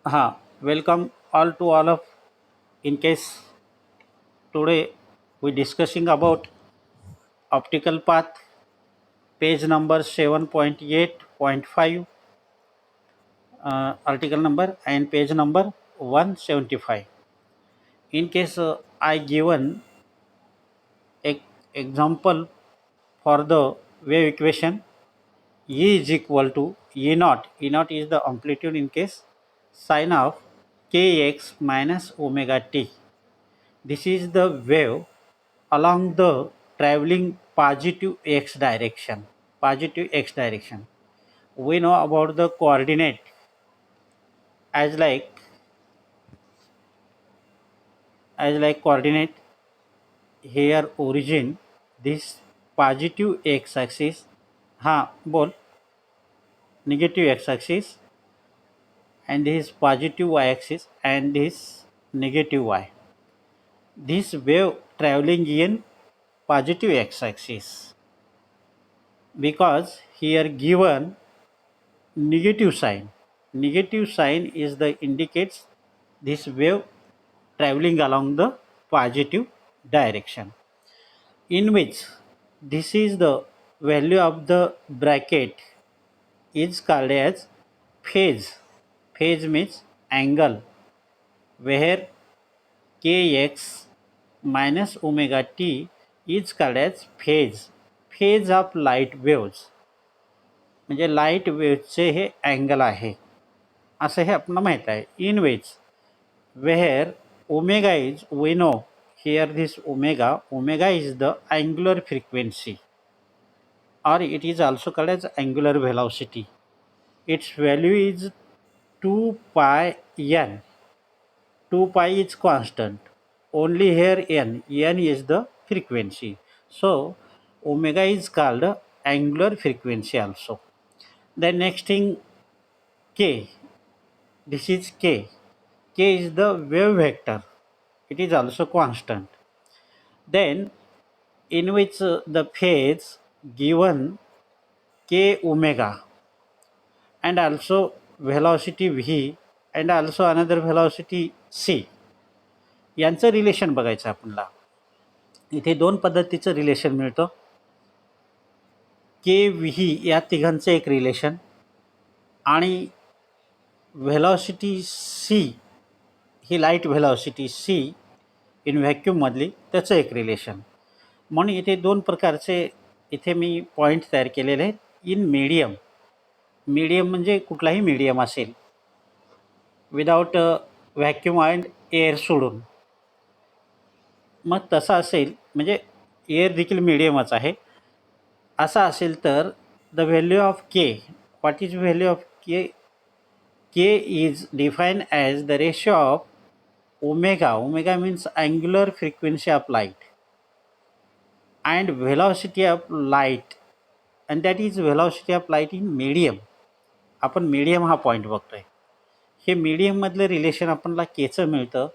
Welcome all of. In case today we discussing about optical path, page number 7.8.5, article number and page number 175. In case I given a example for the wave equation, E is equal to E naught. E naught is the amplitude in case sine of kx minus omega t. This is the wave along the traveling positive x direction. Positive x direction. We know about the coordinate as like coordinate here origin this positive x axis. बोल negative x axis and this positive y axis and this negative y. This wave traveling in positive x axis because here given negative sign. Negative sign is the indicates this wave traveling along the positive direction, in which this is the value of the bracket is called as phase. Phase means angle where kx minus omega t is called as phase. Phase of light waves म्हणजे light वेव्हचे हे angle आहे असं हे आपल्याला माहीत आहे. In which where omega is, we know here this omega is the angular frequency or it is also called as angular velocity. Its value is 2 pi n. 2 pi is constant, only here n is the frequency, so omega is called angular frequency also. The next thing, k, this is k. K is the wave vector, it is also constant. Then in which the phase given k omega and also velocity v and also another velocity c यांचं relation बघायचं आपल्याला. इथे दोन पद्धतीचं relation मिळतं. K V या तिघांचं एक relation आणि व्हेलॉसिटी सी ही लाईट व्हेलॉसिटी सी इन व्हॅक्यूममधली त्याचं एक रिलेशन. म्हणून इथे दोन प्रकारचे इथे मी पॉईंट तयार केलेले आहेत. इन मीडियम, मीडियम म्हणजे कुठलाही मीडियम असेल विदाऊट व्हॅक्यूम अँड एअर सोडून. मग तसं असेल म्हणजे एअर देखील मीडियमच आहे. असं असेल तर the value of K, what is value of K? K is define as the ratio of omega. Omega means angular frequency of light and velocity of light and that is velocity of light in medium. आपण medium हा point बघतोय. हे मीडियममधलं relation आपल्याला केचं मिळतं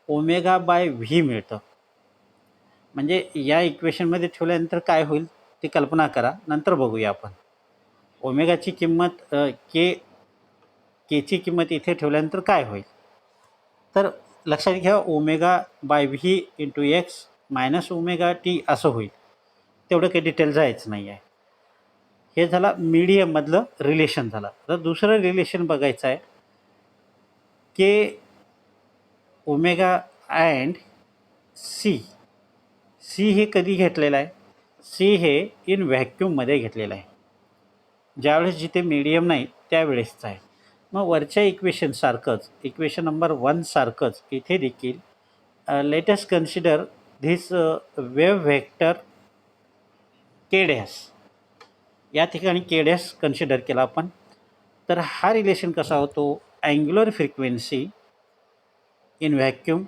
omega by V मिळतं. म्हणजे या इक्वेशनमध्ये ठेवल्यानंतर काय होईल ती कल्पना करा, नंतर बघूया आपण. ओमेगाची किंमत केची किंमत इथे ठेवल्यानंतर काय होईल तर लक्षात घ्या omega by V into x minus omega T असं होईल. तेवढं काही डिटेल जायचं नाही आहे. हे झालं मीडियममधलं रिलेशन झालं. तर दुसरं रिलेशन बघायचं आहे के ओमेगा अँड सी. सी हे कधी घेतलेलं आहे? सी हे इन व्हॅक्यूममध्ये घेतलेलं आहे. ज्यावेळेस जिथे मीडियम नाही त्यावेळेसचं आहे. मग वरच्या इक्वेशनसारखंच इक्वेशन नंबर 1 सारखंच इथे देखील latest consider this wave vector K dash. या ठिकाणी के डॅश कन्सिडर केला आपण. तर हा रिलेशन कसा होतो? Angular frequency in vacuum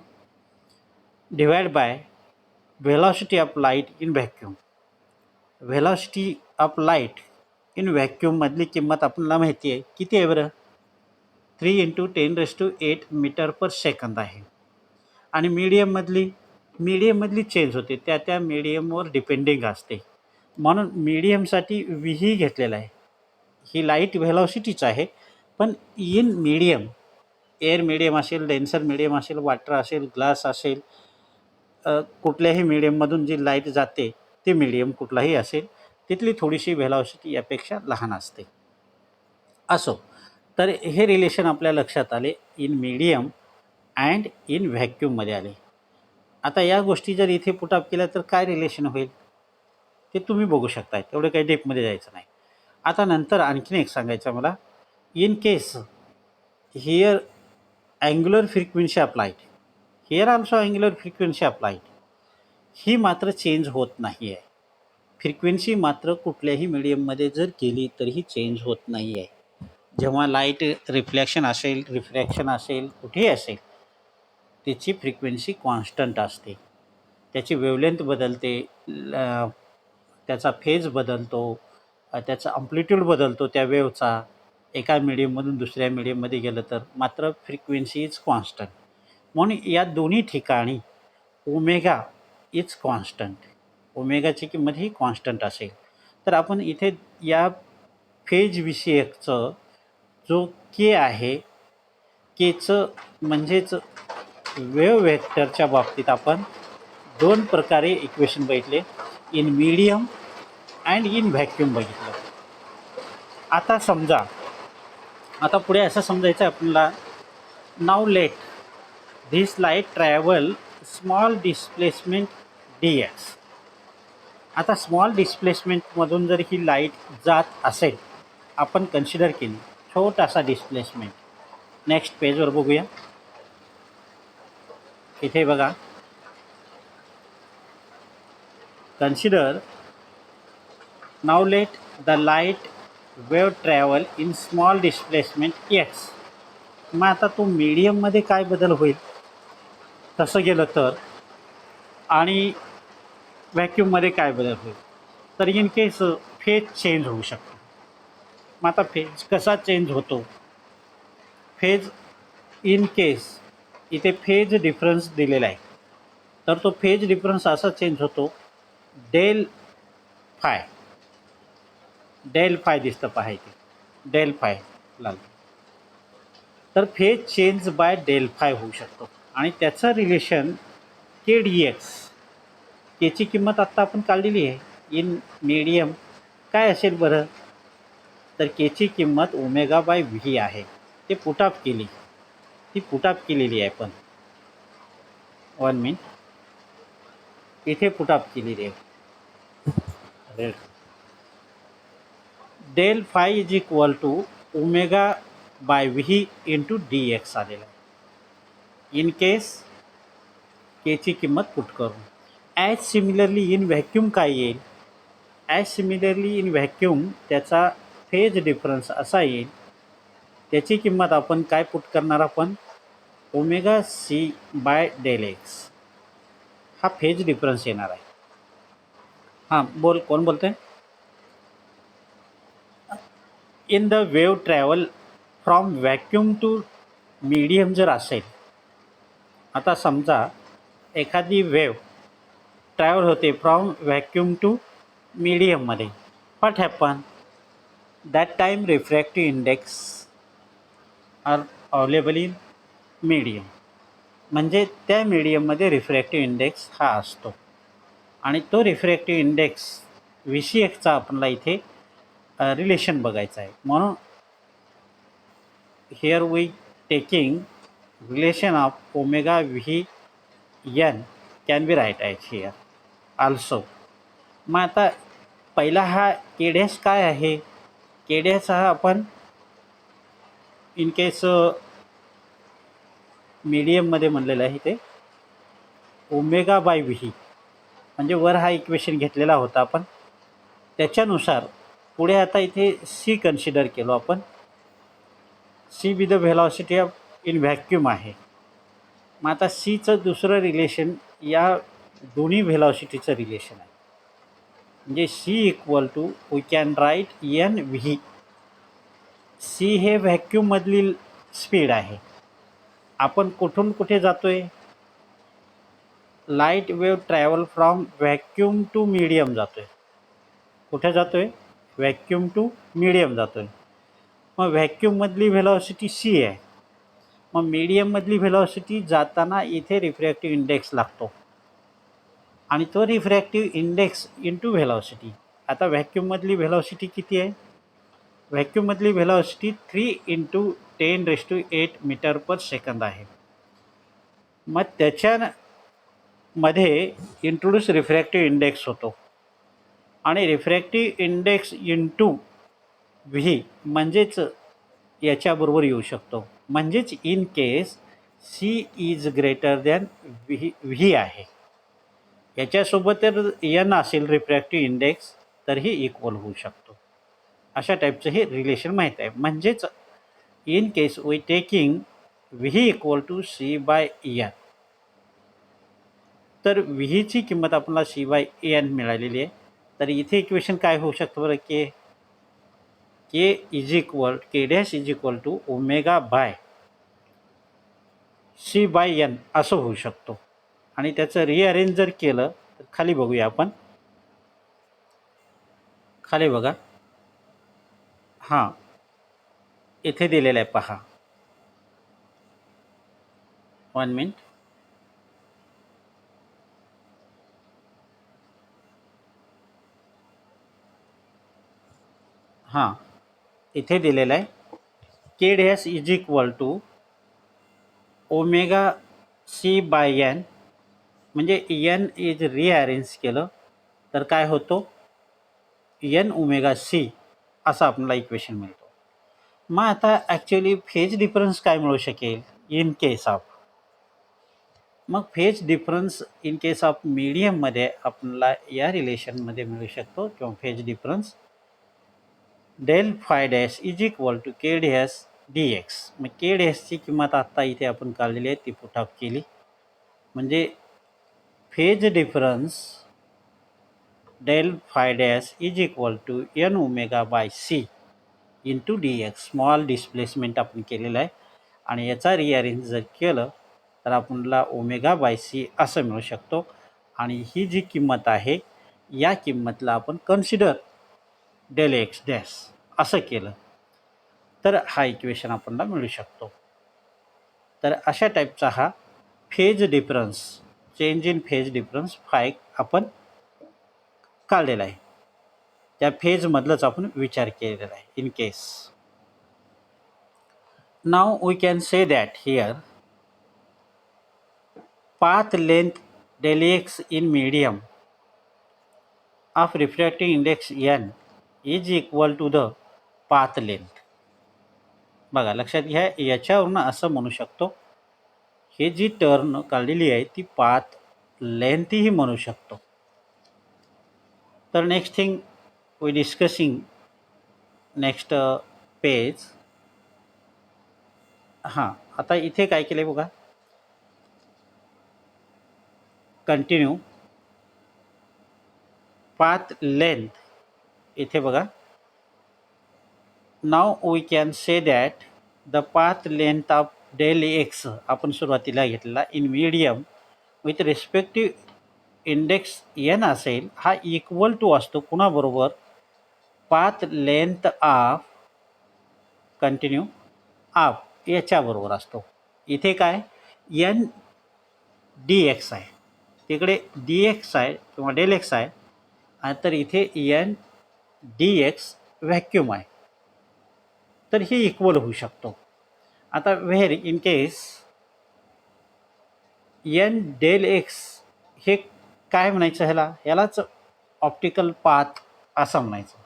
divide by velocity of light in vacuum. Velocity of light in व्हॅक्यूममधली किंमत आपल्याला माहिती आहे किती आहे बरं? 3 × 10⁸ मीटर पर सेकंद आहे. आणि मीडियममधली चेंज होते, त्या मीडियमवर डिपेंडिंग असते. म्हणून मीडियमसाठी व्ही घेतलेला आहे. ही लाईट व्हेलॉसिटीच आहे पण इन मीडियम एअर मीडियम असेल, डेन्सर मीडियम असेल, वॉटर असेल, ग्लास असेल, कुठल्याही मीडियममधून जी लाईट जाते ते मीडियम कुठलाही असेल, तिथली थोडीशी व्हेलॉसिटी यापेक्षा लहान असते. असो, तर हे रिलेशन आपल्या लक्षात आले इन मीडियम अँड इन व्हॅक्यूममध्ये आले. आता या गोष्टी जर इथे पुटअप केल्या तर काय रिलेशन होईल ते तुम्ही बघू शकताय, तेवढं काही डेपमध्ये जायचं नाही. आता नंतर आणखीन एक सांगायचं मला, in case here angular frequency applied, here also angular frequency applied, ही मात्र चेंज होत नाही आहे. फ्रिक्वेन्सी मात्र कुठल्याही मीडियममध्ये जर केली तरीही चेंज होत नाही आहे. जेव्हा लाईट रिफ्लेक्शन असेल, रिफ्रॅक्शन असेल, कुठेही असेल, त्याची फ्रिक्वेन्सी कॉन्स्टंट असते. त्याची वेवलेंथ बदलते, त्याचा फेज बदलतो, त्याचा अम्प्लिट्यूड बदलतो त्या वेवचा. एका मीडियममधून दुसऱ्या मीडियममध्ये गेलं तर मात्र फ्रिक्वेन्सी इज कॉन्स्टंट. म्हणून या दोन्ही ठिकाणी ओमेगा इज कॉन्स्टंट, ओमेगाची किंमत ही कॉन्स्टंट असेल. तर आपण इथे या फेज विषयकचं जो के आहे, केचं म्हणजेच वेव्ह व्हेक्टरच्या बाबतीत आपण दोन प्रकारे इक्वेशन बघितले, in medium and in vacuum बघितलं. आता समजा, आता पुढे असं समजायचं आपल्याला, now let this light travel small displacement dx. आता स्मॉल डिस्प्लेसमेंटमधून जर ही लाईट जात असेल, आपण कन्सिडर केली छोटासा डिस्प्लेसमेंट. नेक्स्ट पेजवर बघूया. इथे बघा, consider now let the light wave travel in small displacement x. मग आता तो मीडियममध्ये काय बदल होईल तसं गेलं तर, आणि व्हॅक्यूममध्ये काय बदल होईल. तर इन केस फेज चेंज होऊ शकतो. मग आता फेज कसा चेंज होतो, फेज इन केस इथे फेज डिफरन्स दिलेला आहे, तर तो फेज डिफरन्स असा चेंज होतो, डेल फाय, डेल फाय दिसतं पहा इथे, डेल फाय लाल. तर phase change by del phi होऊ शकतो. आणि त्याचं रिलेशन के डी एक्स, केची किंमत आत्ता आपण काढलेली आहे. इन मीडियम काय असेल बरं, तर केची किंमत ओमेगा बाय व्ही आहे. ते पुटअप केली, ती पुटअप केलेली आहे. पण 1 मिनिट, इथे पुटअप केलेली आहे. Del phi is equal to omega by V into D X आलेला आहे इन केस केची किंमत पुट करून. ॲज सिमिलरली इन व्हॅक्यूम काय येईल, ॲज सिमिलरली इन व्हॅक्यूम त्याचा फेज डिफरन्स असा येईल, त्याची किंमत आपण काय पुट करणार, आपण omega C by del X, हा फेज डिफरन्स येणार आहे. हां बोल, कोण बोलतं आहे. In the wave travel from vacuum to medium जर असेल, आता समजा एखादी वेव ट्रॅव्हल होते फ्रॉम व्हॅक्यूम टू मीडियममध्ये, what happen, that time refractive index are available in medium. म्हणजे त्या मीडियममध्ये रिफ्रॅक्टिव्ह इंडेक्स हा असतो, आणि तो रिफ्रॅक्टिव्ह इंडेक्स विषयकचा आपल्याला इथे रिलेशन बघायचं आहे. म्हणून here we taking relation of omega V N can be write at here also. मग आता पहिला हा केडॅश काय आहे, केडॅश हा आपण इन केस मीडियममध्ये म्हणलेलं आहे, ते ओमेगा बाय व्ही, म्हणजे वर हा इक्वेशन घेतलेला होता आपण, त्याच्यानुसार पुढे आता इथे सी कन्सिडर केलो आपण. C with the velocity of in vacuum आहे. मग आता सीचं दुसरं रिलेशन या दोन्ही व्हेलॉसिटीचं रिलेशन आहे, म्हणजे C equal to we can write N V. C हे व्हॅक्यूममधली स्पीड आहे. आपण कुठून कुठे जातो आहे, light wave travel from vacuum to medium जातो आहे. कुठे जातो आहे, व्हॅक्यूम टू मीडियम जातो आहे. मग व्हॅक्यूममधली व्हेलॉसिटी सी आहे, मग मीडियममधली व्हेलॉसिटी जाताना इथे रिफ्रॅक्टिव्ह इंडेक्स लागतो आणि तो रिफ्रॅक्टिव्ह इंडेक्स इंटू व्हेलॉसिटी. आता व्हॅक्यूममधली व्हेलॉसिटी किती आहे? व्हॅक्यूममधली व्हेलॉसिटी 3 × 10⁸ मीटर पर सेकंद आहे. मग त्याच्यामध्ये इंट्रोड्यूस रिफ्रॅक्टिव्ह इंडेक्स होतो आणि रिफ्रॅक्टिव्ह इंडेक्स इंटू व्ही म्हणजेच याच्याबरोबर येऊ शकतो. म्हणजेच in case C is greater than V आहे, याच्यासोबत जर एन असेल रिफ्रॅक्टिव्ह इंडेक्स तर ही इक्वल होऊ शकतो. अशा टाईपचं हे रिलेशन माहीत आहे. म्हणजेच in case we taking V equal to C by N, तर व्हीची किंमत आपल्याला सी बाय एन मिळालेली आहे. तर इथे इक्वेशन काय होऊ शकतं बरं? K dash is equal to omega by C by N असं होऊ शकतो. आणि त्याचं रिअरेंज जर केलं तर खाली बघूया आपण. खाली बघा, हां इथे दिलेलं आहे पहा. 1 मिनिट. हां इथे दिलेलं आहे K dash is equal to omega C by N, म्हणजे एन इज रिअरेंज केलं तर काय होतो? एन ओमेगा सी असं आपल्याला इक्वेशन मिळतो. मग आता ॲक्च्युली फेज डिफरन्स काय मिळू शकेल इन केस ऑफ? मग phase difference in case of मीडियममध्ये आपल्याला या रिलेशनमध्ये मिळू शकतो किंवा phase difference del phi dash is equal to K dash D X. मग के डॅशची किंमत आत्ता इथे आपण काढलेली आहे, ती पुट अप केली म्हणजे phase difference del phi dash is equal to N omega by C into D X. Small displacement आपण केलेलं आहे आणि याचा रिअरेंज जर केलं तर आपल्याला ओमेगा बाय सी असं मिळू शकतो. आणि ही जी किंमत आहे या किंमतला आपण कन्सिडर डेल एक्स डॅश असं केलं तर हा इक्वेशन आपल्याला मिळू शकतो. तर अशा टाईपचा हा phase difference, change in phase difference phi आपण काढलेला आहे. त्या फेजमधलंच आपण विचार केलेला आहे in case. Now we can say that here path length del x in medium of refracting index n is equal to the path length. बघा लक्षात घ्या, याच्यावरून असं म्हणू शकतो, हे जी टर्न काढलेली आहे ती पाथ लेंथही म्हणू शकतो. तर next thing we discussing next page. हां आता इथे काय केलं बघा, कंटिन्यू पाथ लेंथ. इथे बघा, now we can say that the path length of del X आपण सुरुवातीला घेतलेला in medium with respective index N असेल, हा इक्वल टू असतो कुणाबरोबर? Path length of continue of याच्याबरोबर असतो. इथे काय एन डी एक्स आहे, तिकडे डी एक्स आहे किंवा डेल एक्स आहे, आणि तर इथे एन डी एक्स व्हॅक्यूम आहे, तर हे इक्वल होऊ शकतो. आता where in case N del X हे काय म्हणायचं, ह्यालाच ऑप्टिकल पाथ असं म्हणायचं,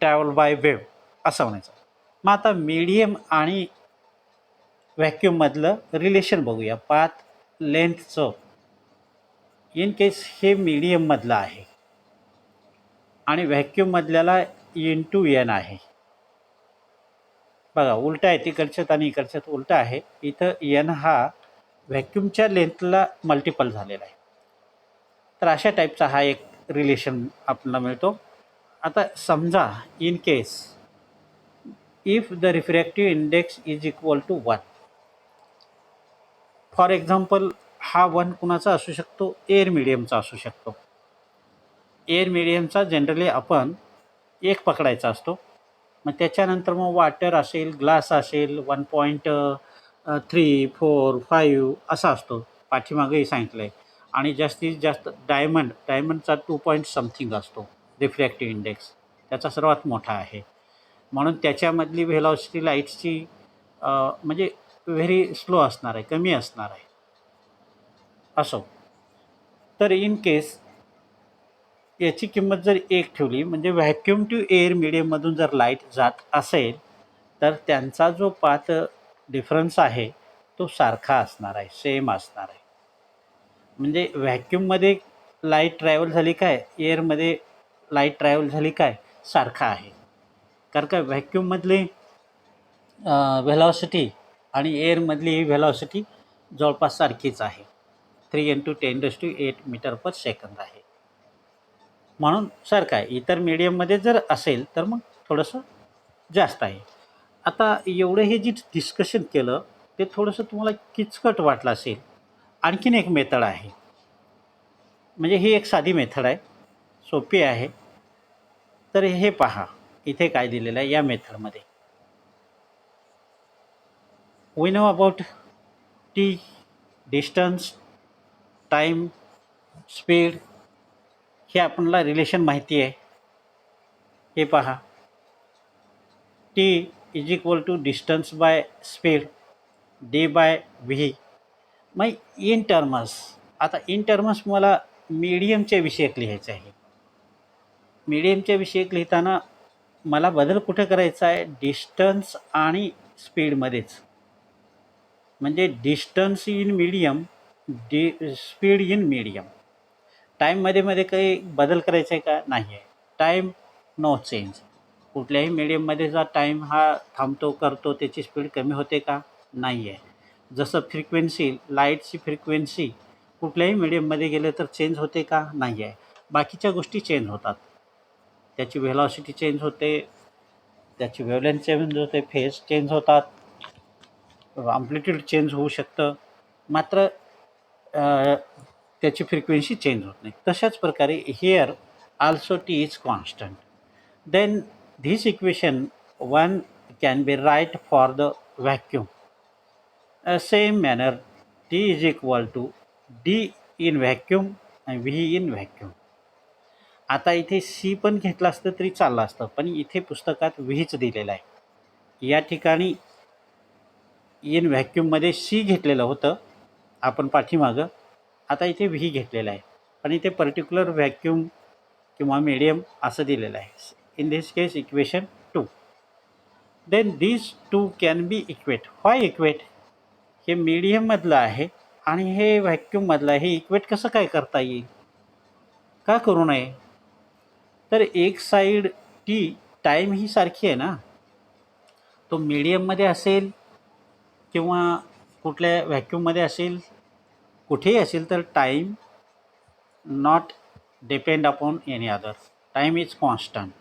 ट्रॅव्हल बाय वेव्ह असं म्हणायचं. मग आता मीडियम आणि व्हॅक्यूममधलं रिलेशन बघूया. पाथ लेंथचं इन केस हे मीडियममधलं आहे आणि व्हॅक्यूममधल्याला इंटू एन आहे. बघा उलटा आहे, तिकडच्यात आणि इकडच्यात उलटा आहे. इथं एन हा व्हॅक्यूमच्या लेंथला मल्टिपल झालेला आहे. तर अशा टाईपचा हा एक रिलेशन आपल्याला मिळतो. आता समजा in case if the refractive index is equal to 1, for example हा 1 कुणाचा असू शकतो? एअर मीडियमचा असू शकतो. एअर मीडियमचा जनरली आपण एक पकडायचा असतो, मग त्याच्यानंतर मग वॉटर असेल, ग्लास असेल, 1 3, 4, 5 असा असतो. पाठीमागेही सांगितलं आहे. आणि जास्तीत जास्त डायमंडचा 2 पॉईंट समथिंग असतो रिफ्रॅक्टिव्ह इंडेक्स. त्याचा सर्वात मोठा आहे. म्हणून त्याच्यामधली व्हेलॉसिटी लाईट्सची म्हणजे व्हेरी स्लो असणार आहे, कमी असणार आहे. असो, तर इन केस याची किंमत जर 1 ठेवली, म्हणजे व्हॅक्यूम टू एअर मीडियममधून जर लाईट जात असेल, तर त्यांचा जो पाथ डिफरन्स आहे तो सारखा असणार आहे, सेम असणार आहे. म्हणजे व्हॅक्यूममध्ये लाईट ट्रॅव्हल झाली काय, एअरमध्ये लाईट ट्रॅव्हल झाली काय, सारखा आहे. कारण का व्हॅक्यूममधली व्हेलॉसिटी आणि एअरमधली व्हेलॉसिटी जवळपास सारखीच आहे. 3 × 10⁸ मीटर पर सेकंद आहे. म्हणून सारखं आहे. इतर मीडियममध्ये जर असेल तर मग थोडंसं जास्त आहे. आता एवढं हे जे डिस्कशन केलं ते थोडंसं तुम्हाला किचकट वाटलं असेल. आणखीन एक मेथड आहे. म्हणजे ही एक साधी मेथड आहे, सोपी आहे. तर हे पहा, इथे काय दिलेलं आहे या मेथडमध्ये. We know about T, distance, time, speed, हे आपल्याला रिलेशन माहिती आहे. हे पहा, T is equal to distance by speed d/v. मग इन टर्म्स, आता इन टर्म्स मला मीडियमच्या विषयक लिहायचं आहे. मीडियमच्या विषयक लिहिताना मला बदल कुठे करायचा आहे, डिस्टन्स आणि स्पीडमध्येच. म्हणजे distance in medium, speed in medium. टाईममध्ये मध्ये काही बदल करायचा आहे का, नाही आहे. Time no change. कुठल्याही मीडियममध्ये जा टाईम हा थांबतो करतो, त्याची स्पीड कमी होते का, नाही आहे. जसं फ्रिक्वेन्सी, लाईटची फ्रिक्वेन्सी कुठल्याही मीडियममध्ये गेलं तर चेंज होते का, नाही आहे. बाकीच्या गोष्टी चेंज होतात. त्याची व्हेलॉसिटी चेंज होते, त्याची वेव्हलेंथ चेंज होते, फेज चेंज होतात, अम्प्लिट्यूड चेंज होऊ शकतं, मात्र त्याची फ्रिक्वेन्सी चेंज होत नाही. तशाच प्रकारे here also T is constant. Then this equation one can be write for the vacuum. Same manner T is equal to D in vacuum आणि व्ही इन व्हॅक्यूम. आता इथे सी पण घेतलं असतं तरी चाललं असतं, पण इथे पुस्तकात व्हीच दिलेलं आहे. या ठिकाणी इन व्हॅक्यूममध्ये सी घेतलेलं होतं आपण पाठीमागं, आता इथे व्ही घेतलेलं आहे. पण इथे पर्टिक्युलर व्हॅक्यूम किंवा मीडियम असं दिलेलं आहे. In this case equation 2. Then this 2 can be equate. Why equate? हे मीडियममधलं आहे आणि हे व्हॅक्यूममधलं आहे. हे इक्वेट कसं काय करता येईल, का करू नये? तर एक साईड टी, टाईम ही सारखी आहे ना, तो मीडियममध्ये असेल किंवा कुठल्या व्हॅक्यूममध्ये असेल, कुठेही असेल, तर time not depend upon any other. Time is constant.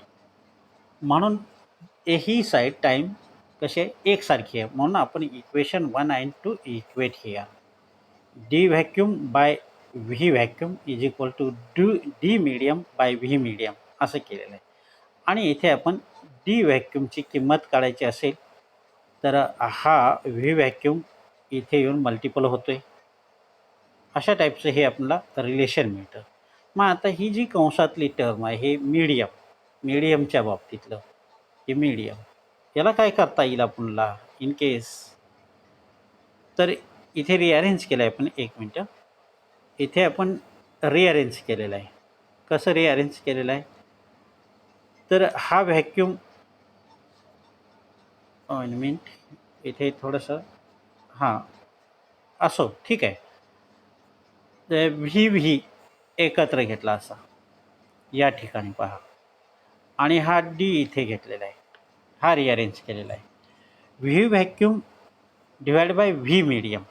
म्हणून ही साईड टाईम कशी आहे, एकसारखी आहे. म्हणून आपण इक्वेशन 1 आणि 2 equate here. D vacuum by V vacuum is equal to D medium by V medium असं केलेलं आहे. आणि इथे आपण डी व्हॅक्यूमची किंमत काढायची असेल तर हा व्ही व्हॅक्यूम इथे येऊन मल्टिपल होतो आहे. अशा टाईपचं हे आपल्याला रिलेशन मिळतं. मग आता ही जी कंसातली टर्म आहे, हे मीडियमच्या बाबतीतलं हे मीडियम, याला काय करता येईल आपल्याला इन केस? तर इथे रिअरेंज केलं आहे आपण. एक मिनटं, इथे आपण रिअरेंज केलेलं आहे. कसं रिअरेंज केलेलं आहे, तर हा व्हॅक्यूम, 1 मिनिट, इथे थोडंसं हां असो, ठीक आहे. व्ही एकत्र घेतला असा या ठिकाणी पहा, आणि हा डी इथे घेतलेला आहे, हा रिअरेंज केलेला आहे. V vacuum divide bye V medium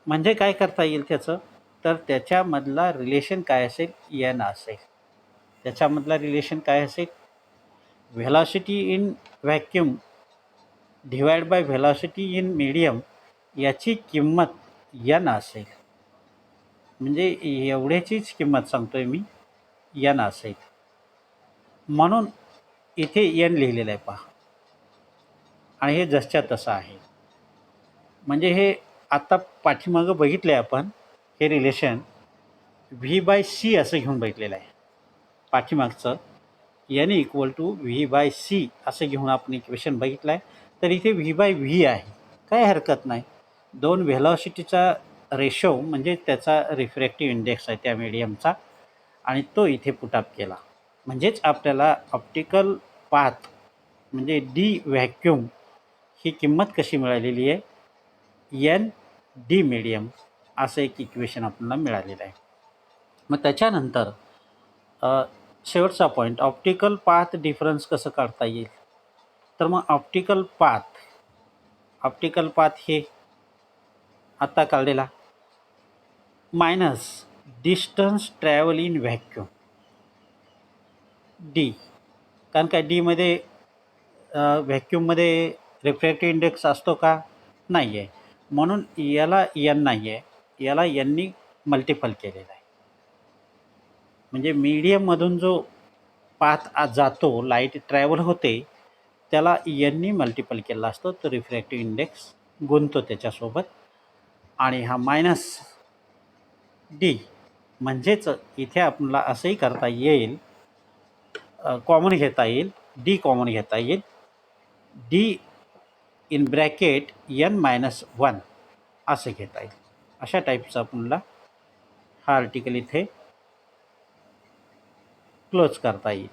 म्हणजे काय करता येईल त्याचं, तर त्याच्यामधला रिलेशन काय असेल, एन असेल. त्याच्यामधला रिलेशन काय असेल, velocity in vacuum divide by velocity in medium, याची किंमत एन असेल. म्हणजे एवढ्याचीच किंमत सांगतोय मी, एन असेल. म्हणून इथे एन लिहिलेलं आहे पहा, आणि हे जसच्या तसं आहे. म्हणजे हे आत्ता पाठीमागं बघितलं आहे आपण, हे रिलेशन V/C असं घेऊन बघितलेलं आहे. पाठीमागचं N=V/C असं घेऊन आपण इक्वेशन बघितलं आहे. तर इथे V/V आहे, काय हरकत नाही. दोन व्हेलॉसिटीचा रेशो म्हणजे त्याचा रिफ्रॅक्टिव्ह इंडेक्स आहे त्या मीडियमचा, आणि तो इथे पुटअप केला. म्हणजेच आपल्याला ऑप्टिकल पाथ म्हणजे डी व्हॅक्यूम ही किंमत कशी मिळालेली आहे, ND मीडियम असं एक इक्वेशन आपल्याला मिळालेलं आहे. मग त्याच्यानंतर शेवटचा पॉईंट, ऑप्टिकल पाथ डिफरन्स कसं काढता येईल. तर मग ऑप्टिकल पाथ हे आत्ता काढलेला minus distance travel in vacuum D, कारण काय डीमध्ये व्हॅक्यूममध्ये रिफ्रॅक्टिव्ह इंडेक्स असतो का, नाही आहे, म्हणून याला एन नाही आहे, याला यांनी मल्टिपल केलेला आहे. म्हणजे मीडियममधून जो पाथ जातो, लाईट ट्रॅव्हल होते, त्याला यांनी मल्टिपल केला असतो, तर रिफ्रॅक्टिव्ह इंडेक्स गुणतो त्याच्यासोबत. आणि हा मायनस डी म्हणजेच इथे आपल्याला असंही करता येईल, कॉमन घेता येईल, डी कॉमन घेता येईल, डी इन ब्रॅकेट N-1 असं घेता येईल. अशा टाईपचा आपल्याला हा आर्टिकल इथे क्लोज करता येईल.